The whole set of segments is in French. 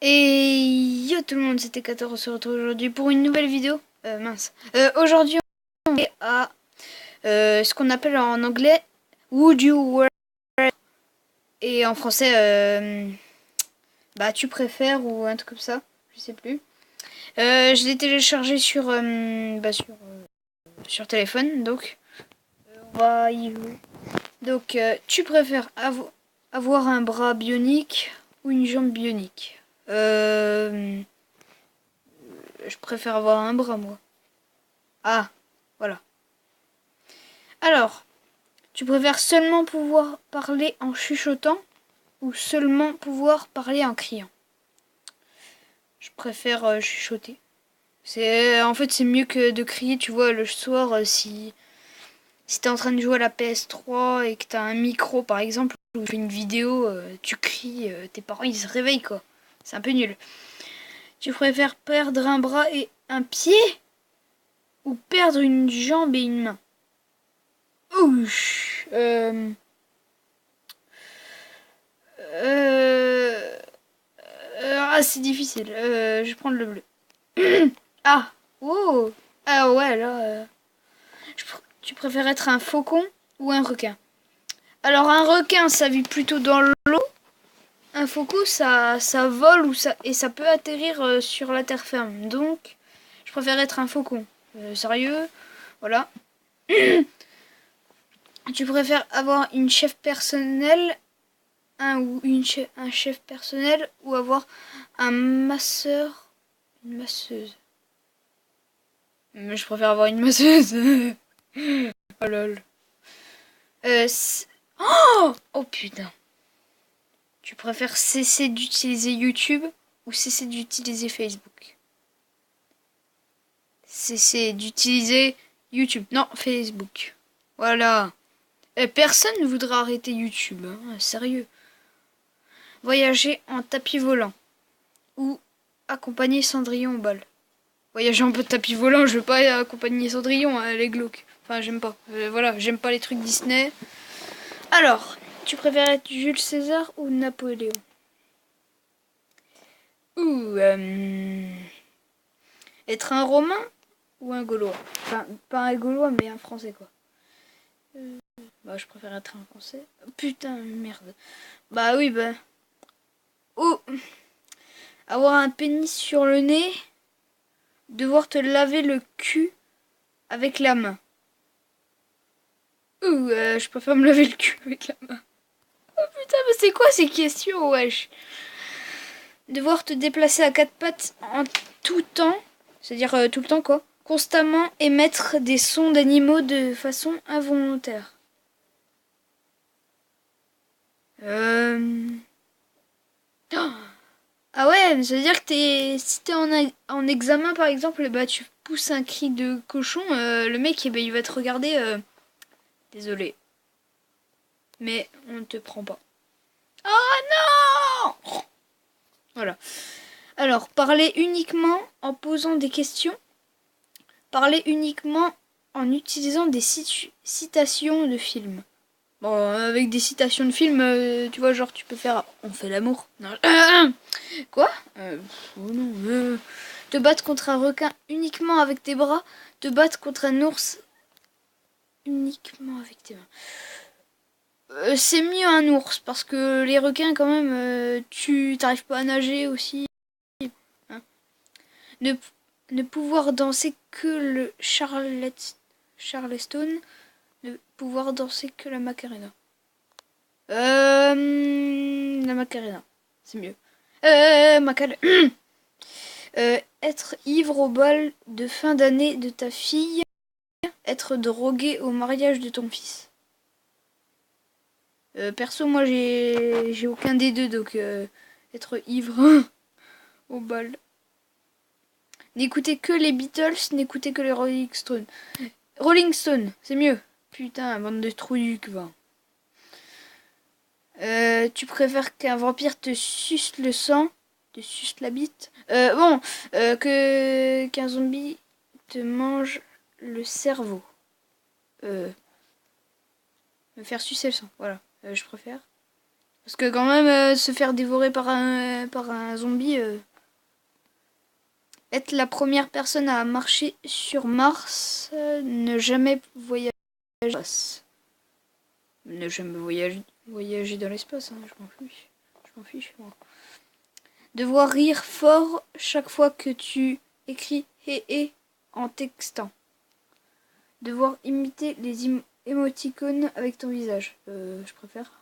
Et yo tout le monde, c'était 14, on se retrouve aujourd'hui pour une nouvelle vidéo. Aujourd'hui on est à ce qu'on appelle en anglais Would you wear, et en français bah tu préfères ou un truc comme ça, je sais plus. Je l'ai téléchargé sur téléphone, donc on va y jouer. Donc tu préfères avoir un bras bionique ou une jambe bionique? Je préfère avoir un bras, moi. Ah, voilà. Alors, tu préfères seulement pouvoir parler en chuchotant ou seulement pouvoir parler en criant? Je préfère chuchoter. En fait, c'est mieux que de crier, tu vois, le soir, si t'es en train de jouer à la PS3 et que t'as un micro, par exemple, ou tu fais une vidéo, tu cries, tes parents, ils se réveillent, quoi. C'est un peu nul. Tu préfères perdre un bras et un pied ou perdre une jambe et une main? Ouch. Euh, c'est difficile. Je vais prendre le bleu. Ah, oh, ah ouais, là. Tu préfères être un faucon ou un requin? Alors, un requin, ça vit plutôt dans l'eau. Un faucon, ça vole et ça peut atterrir sur la terre ferme. Donc, je préfère être un faucon. Sérieux, voilà. Tu préfères avoir une chef personnelle, un chef personnel, ou avoir un masseur, une masseuse? Mais je préfère avoir une masseuse. Oh lol. Oh putain. Tu préfères cesser d'utiliser YouTube ou cesser d'utiliser Facebook? Cesser d'utiliser YouTube. Non, Facebook. Voilà. Personne ne voudra arrêter YouTube, hein, sérieux. Voyager en tapis volant ou accompagner Cendrillon au bal? Voyager en tapis volant, je veux pas accompagner Cendrillon, elle est glauque. Enfin, j'aime pas. Voilà, j'aime pas les trucs Disney. Alors, tu préfères être Jules César ou Napoléon? Ou être un Romain ou un Gaulois? Enfin, pas un Gaulois, mais un Français, quoi. Bah, je préfère être un Français. Putain, merde. Bah oui, bah. Ou avoir un pénis sur le nez, devoir te laver le cul avec la main. Ou je préfère me laver le cul avec la main. Oh putain, mais c'est quoi ces questions, wesh? Devoir te déplacer à quatre pattes en tout temps, c'est-à-dire tout le temps quoi, constamment émettre des sons d'animaux de façon involontaire. Euh... Oh, ah ouais, ça veut dire que si t'es en examen par exemple, bah tu pousses un cri de cochon, le mec eh ben, il va te regarder. Désolé, mais on ne te prend pas. Oh non! Voilà. Alors, parler uniquement en posant des questions. Parler uniquement en utilisant des citations de films. Bon, avec des citations de films, tu vois, genre tu peux faire on fait l'amour. Non. Quoi oh non. Te battre contre un requin uniquement avec tes bras. Te battre contre un ours uniquement avec tes mains. C'est mieux un ours parce que les requins quand même, tu t'arrives pas à nager aussi. Hein. Ne, ne pouvoir danser que le Charleston, ne pouvoir danser que la Macarena. La Macarena, c'est mieux. Macarena. Être ivre au bal de fin d'année de ta fille, être drogué au mariage de ton fils. Perso, moi j'ai aucun des deux, donc être ivre au bal. N'écoutez que les Beatles, n'écoutez que les Rolling Stones. Rolling Stones, c'est mieux. Putain, bande de trouillucs, va. Tu préfères qu'un vampire te suce le sang, te suce la bite, qu'un zombie te mange le cerveau. Me faire sucer le sang, voilà. Je préfère. Parce que quand même, se faire dévorer par un zombie... Être la première personne à marcher sur Mars, ne jamais voyager dans l'espace. Ne jamais voyager dans l'espace, hein, je m'en fiche. Je m'en fiche, moi. Devoir rire fort chaque fois que tu écris hé en textant. Devoir imiter les émoticônes avec ton visage. Je préfère.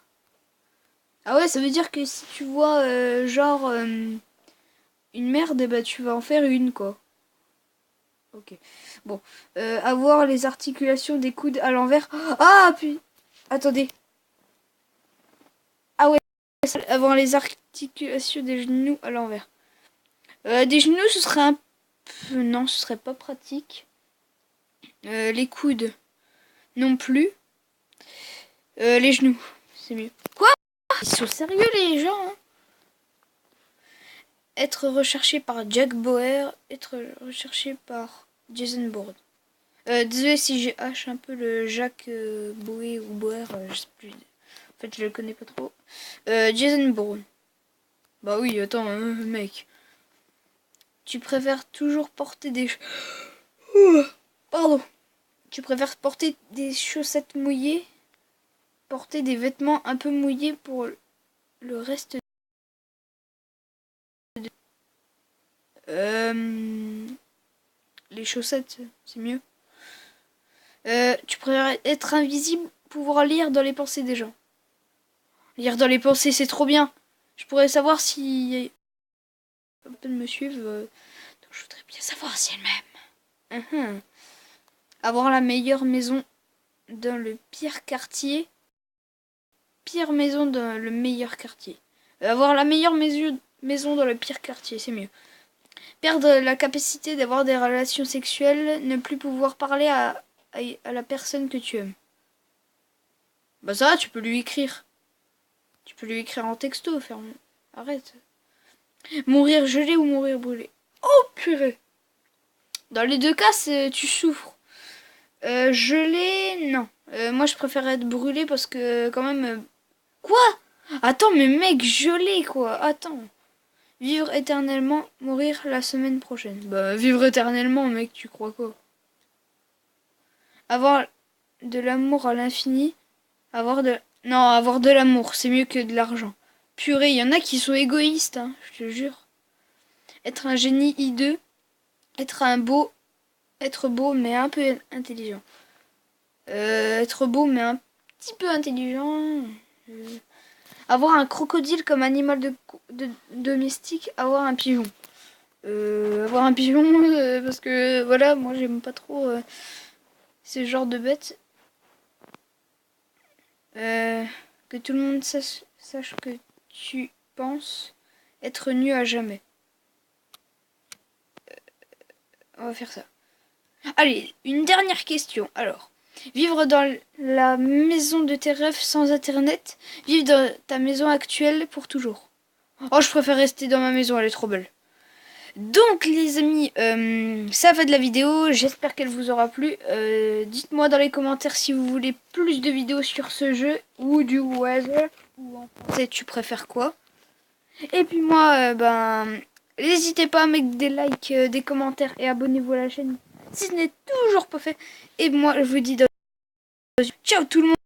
Ah ouais, ça veut dire que si tu vois genre une merde, bah tu vas en faire une quoi. Ok. Bon. Avoir les articulations des coudes à l'envers. Ah puis. Attendez. Ah ouais. Avoir les articulations des genoux à l'envers. Des genoux, ce serait un peu... Non, ce serait pas pratique. Les coudes. Non plus. Les genoux. C'est mieux. Quoi? Ils sont sérieux les gens hein. Être recherché par Jack Bauer. Être recherché par Jason Bourne. Désolé si j'ai hache un peu le Jacques Bauer ou Bauer. Je sais plus. En fait, je le connais pas trop. Jason Bourne. Bah oui, attends, mec. Tu préfères toujours porter des... Pardon. Tu préfères porter des chaussettes mouillées, porter des vêtements un peu mouillés pour le reste de... Les chaussettes, c'est mieux. Tu préfères être invisible, pouvoir lire dans les pensées des gens. Lire dans les pensées, c'est trop bien. Je pourrais savoir si... Peut me suivre. Donc je voudrais bien savoir si elle m'aime. Avoir la meilleure maison dans le pire quartier. Pire maison dans le meilleur quartier. Avoir la meilleure maison dans le pire quartier, c'est mieux. Perdre la capacité d'avoir des relations sexuelles, ne plus pouvoir parler à la personne que tu aimes. Bah ça, tu peux lui écrire. Tu peux lui écrire en texto, ferme. Arrête. Mourir gelé ou mourir brûlé. Oh purée. Dans les deux cas, tu souffres. Gelé, non. Moi, je préfère être brûlé parce que quand même... Quoi? Attends, mais mec, gelé, quoi. Attends. Vivre éternellement, mourir la semaine prochaine. Bah, vivre éternellement, mec, tu crois quoi? Avoir de l'amour à l'infini. Non, avoir de l'amour, c'est mieux que de l'argent. Purée, il y en a qui sont égoïstes, hein, je te jure. Être un génie hideux. Être beau, mais un peu intelligent. Être beau, mais un petit peu intelligent. Avoir un crocodile comme animal de domestique. Avoir un pigeon. Avoir un pigeon, parce que voilà, moi j'aime pas trop ce genre de bête. Que tout le monde sache que tu penses être nu à jamais. On va faire ça. Allez, une dernière question. Alors, vivre dans la maison de tes rêves sans internet, vivre dans ta maison actuelle pour toujours. Oh, je préfère rester dans ma maison, elle est trop belle. Donc les amis, ça va de la vidéo, j'espère qu'elle vous aura plu. Dites-moi dans les commentaires si vous voulez plus de vidéos sur ce jeu ou du weather, ou en français tu préfères quoi. Et puis moi, n'hésitez pas à mettre des likes, des commentaires et abonnez-vous à la chaîne si ce n'est toujours pas fait. Et moi je vous dis ciao tout le monde.